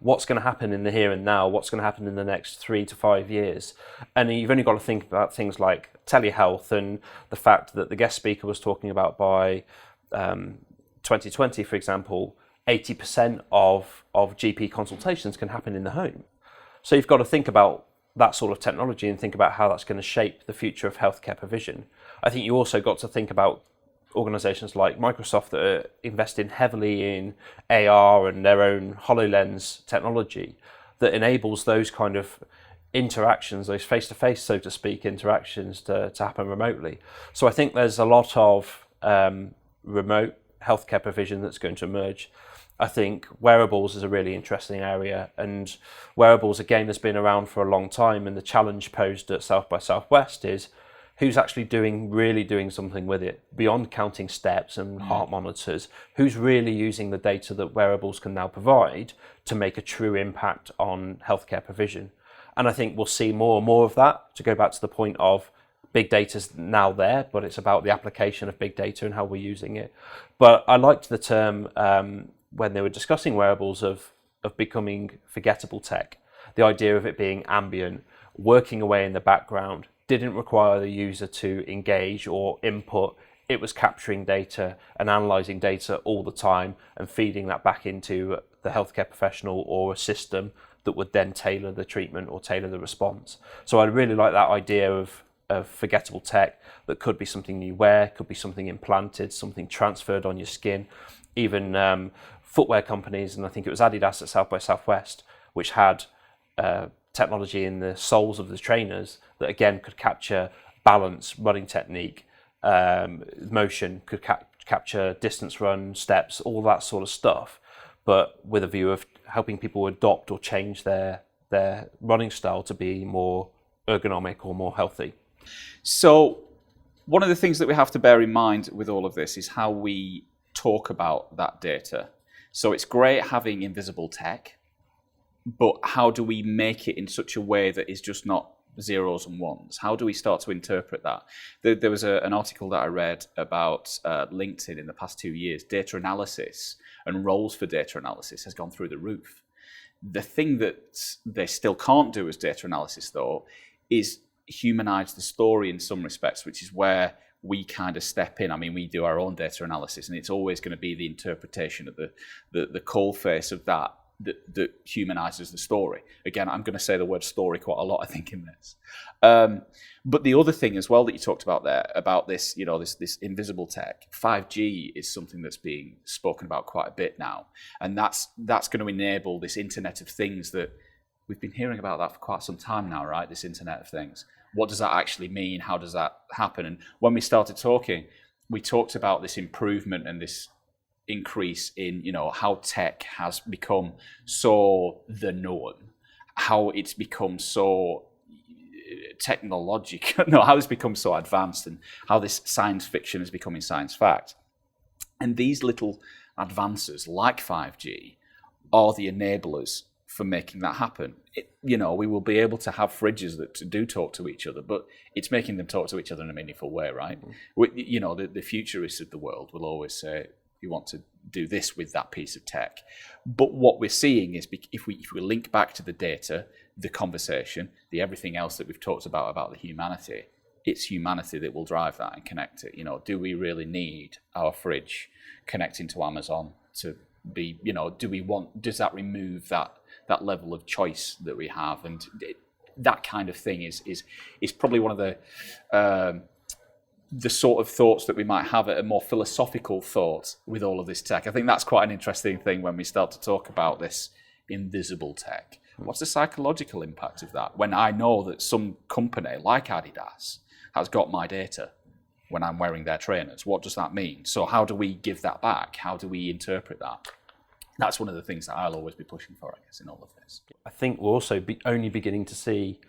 what's going to happen in the here and now, what's going to happen in the next 3 to 5 years. And you've only got to think about things like telehealth and the fact that the guest speaker was talking about by 2020, for example, 80% of GP consultations can happen in the home. So you've got to think about that sort of technology and think about how that's going to shape the future of healthcare provision. I think you also got to think about organisations like Microsoft that are investing heavily in AR and their own HoloLens technology that enables those kind of interactions, those face-to-face, so to speak, interactions to happen remotely. So I think there's a lot of remote healthcare provision that's going to emerge. I think wearables is a really interesting area, and wearables again has been around for a long time, and the challenge posed at South by Southwest is who's actually really doing something with it beyond counting steps and heart monitors, who's really using the data that wearables can now provide to make a true impact on healthcare provision. And I think we'll see more and more of that, to go back to the point of big data's now there, but it's about the application of big data and how we're using it. But I liked the term when they were discussing wearables of becoming forgettable tech, the idea of it being ambient, working away in the background, didn't require the user to engage or input. It was capturing data and analysing data all the time and feeding that back into the healthcare professional or a system that would then tailor the treatment or tailor the response. So I really like that idea of forgettable tech that could be something you wear, could be something implanted, something transferred on your skin. Even footwear companies, and I think it was Adidas at South by Southwest, which had technology in the soles of the trainers that again could capture balance, running technique, motion, could capture distance run, steps, all that sort of stuff, but with a view of helping people adopt or change their running style to be more ergonomic or more healthy. So one of the things that we have to bear in mind with all of this is how we talk about that data. So it's great having invisible tech, but how do we make it in such a way that is just not zeros and ones? How do we start to interpret that? There was an article that I read about LinkedIn in the past 2 years. Data analysis and roles for data analysis has gone through the roof. The thing that they still can't do as data analysis, though, is humanize the story in some respects, which is where we kind of step in. I mean, we do our own data analysis, and it's always going to be the interpretation of the coal face of that humanizes the story. Again, I'm going to say the word story quite a lot, I think, in this. But the other thing as well that you talked about there, about this, this invisible tech, 5G is something that's being spoken about quite a bit now. And that's going to enable this Internet of Things that we've been hearing about that for quite some time now, right? This Internet of Things. What does that actually mean? How does that happen? And when we started talking, we talked about this improvement and this increase in, how tech has become so the norm, how it's become so technological, how it's become so advanced, and how this science fiction is becoming science fact. And these little advances like 5G are the enablers for making that happen. We will be able to have fridges that do talk to each other, but it's making them talk to each other in a meaningful way, right? The futurists of the world will always say, we want to do this with that piece of tech. But what we're seeing is if we link back to the data, the conversation, the everything else that we've talked about the humanity, it's humanity that will drive that and connect it. Do we really need our fridge connecting to Amazon to be, does that remove that level of choice that we have? And that kind of thing is probably one of the sort of thoughts that we might have, a more philosophical thought with all of this tech. I think that's quite an interesting thing when we start to talk about this invisible tech. What's the psychological impact of that? When I know that some company like Adidas has got my data when I'm wearing their trainers, what does that mean? So how do we give that back? How do we interpret that? That's one of the things that I'll always be pushing for, I guess, in all of this. I think we're also only beginning to see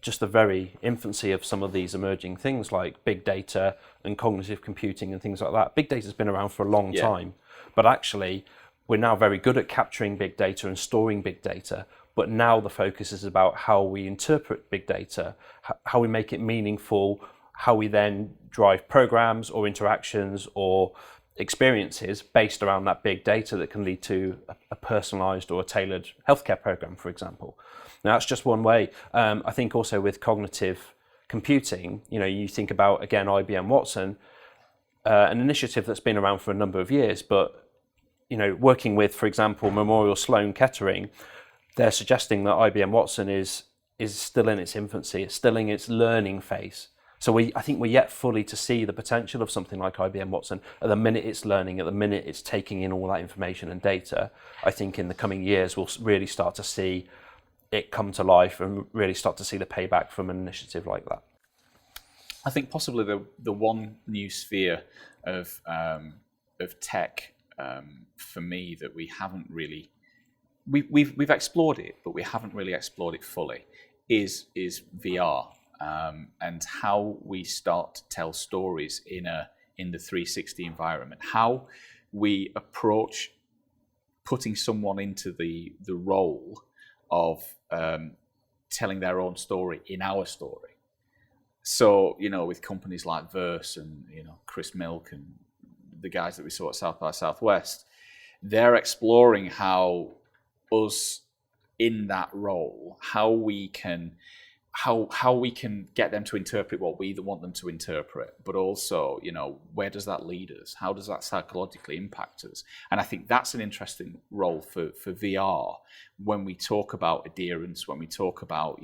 just the very infancy of some of these emerging things like big data and cognitive computing and things like that. Big data's been around for a long time, but actually we're now very good at capturing big data and storing big data. But now the focus is about how we interpret big data, how we make it meaningful, how we then drive programs or interactions or experiences based around that big data that can lead to a personalized or a tailored healthcare program, for example. Now, that's just one way. I think also with cognitive computing, you think about, again, IBM Watson, an initiative that's been around for a number of years, but, working with, for example, Memorial Sloan Kettering, they're suggesting that IBM Watson is still in its infancy, it's still in its learning phase. So I think we're yet fully to see the potential of something like IBM Watson. At the minute it's learning, at the minute it's taking in all that information and data, I think in the coming years we'll really start to see it come to life and really start to see the payback from an initiative like that. I think possibly the one new sphere of tech for me that we haven't really we've explored it, but we haven't really explored it fully is VR. And how we start to tell stories in the 360 environment, how we approach putting someone into the role of telling their own story in our story. So, with companies like Verse and, Chris Milk and the guys that we saw at South by Southwest, they're exploring how us in that role, how we can get them to interpret what we want them to interpret, but also, where does that lead us? How does that psychologically impact us? And I think that's an interesting role for VR when we talk about adherence, when we talk about,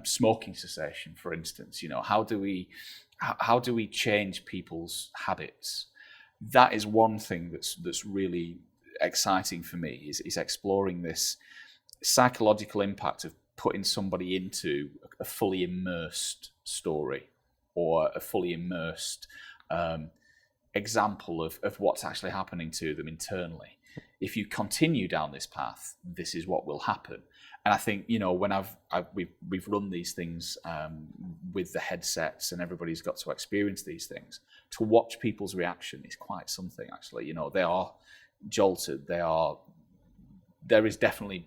smoking cessation, for instance. How do we change people's habits? That is one thing that's really exciting for me is exploring this psychological impact of putting somebody into a fully immersed story or a fully immersed example of what's actually happening to them internally. If you continue down this path, this is what will happen. And I think, when we've run these things with the headsets and everybody's got to experience these things, to watch people's reaction is quite something, actually. They are jolted. There is definitely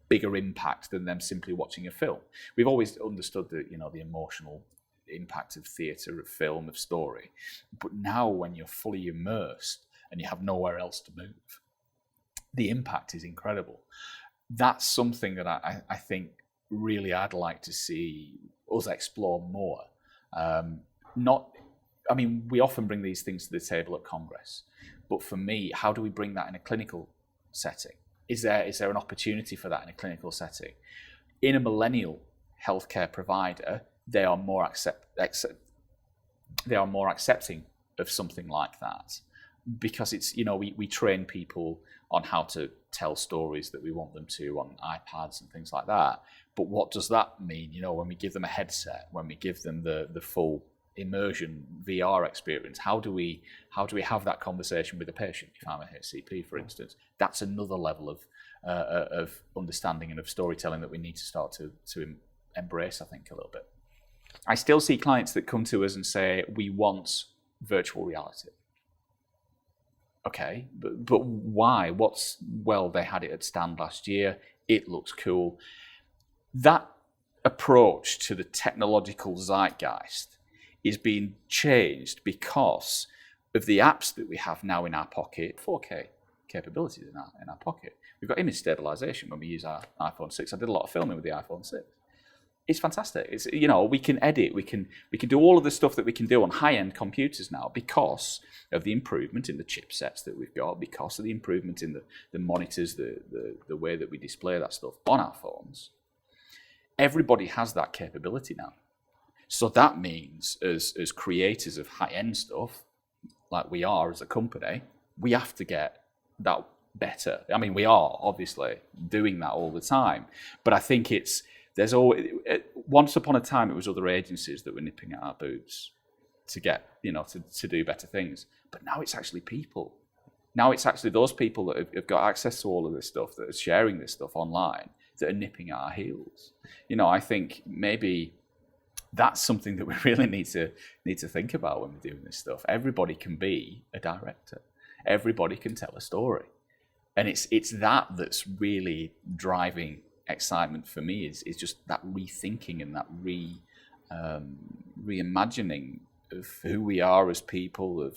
bigger impact than them simply watching a film. We've always understood the emotional impact of theatre, of film, of story. But now when you're fully immersed and you have nowhere else to move, the impact is incredible. That's something that I think really I'd like to see us explore more. We often bring these things to the table at Congress, but for me, how do we bring that in a clinical setting? Is there an opportunity for that in a clinical setting? In a millennial healthcare provider, they are more accepting of something like that, because it's we train people on how to tell stories that we want them to on iPads and things like that. But what does that mean? When we give them a headset, when we give them the full immersion VR experience, how do we have that conversation with a patient? If I'm a HCP, for instance, that's another level of understanding and of storytelling that we need to start to embrace, I think, a little bit. I still see clients that come to us and say, we want virtual reality. Okay, but why? They had it at Stand last year. It looks cool. That approach to the technological zeitgeist is being changed because of the apps that we have now in our pocket, 4K capabilities in our pocket. We've got image stabilization when we use our iPhone 6. I did a lot of filming with the iPhone 6. It's fantastic. It's we can edit, we can do all of the stuff that we can do on high-end computers now because of the improvement in the chipsets that we've got, because of the improvement in the monitors, the way that we display that stuff on our phones. Everybody has that capability now. So that means as creators of high-end stuff, like we are as a company, we have to get that better. I mean, we are obviously doing that all the time, but I think there's always, once upon a time it was other agencies that were nipping at our boots to get, to do better things. But now it's actually people. Now it's actually those people that have got access to all of this stuff, that are sharing this stuff online, that are nipping at our heels. I think maybe that's something that we really need to think about when we're doing this stuff. Everybody can be a director. Everybody can tell a story. And it's that's really driving excitement for me, is just that rethinking and that reimagining of who we are as people, of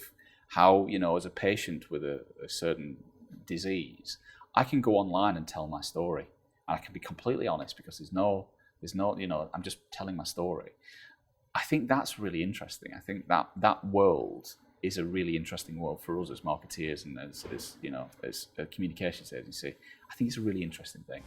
how, you know, as a patient with a certain disease, I can go online and tell my story, and I can be completely honest because there's no, you know, I'm just telling my story. I think that's really interesting. I think that world is a really interesting world for us as marketeers and as you know, as a communications agency. I think it's a really interesting thing.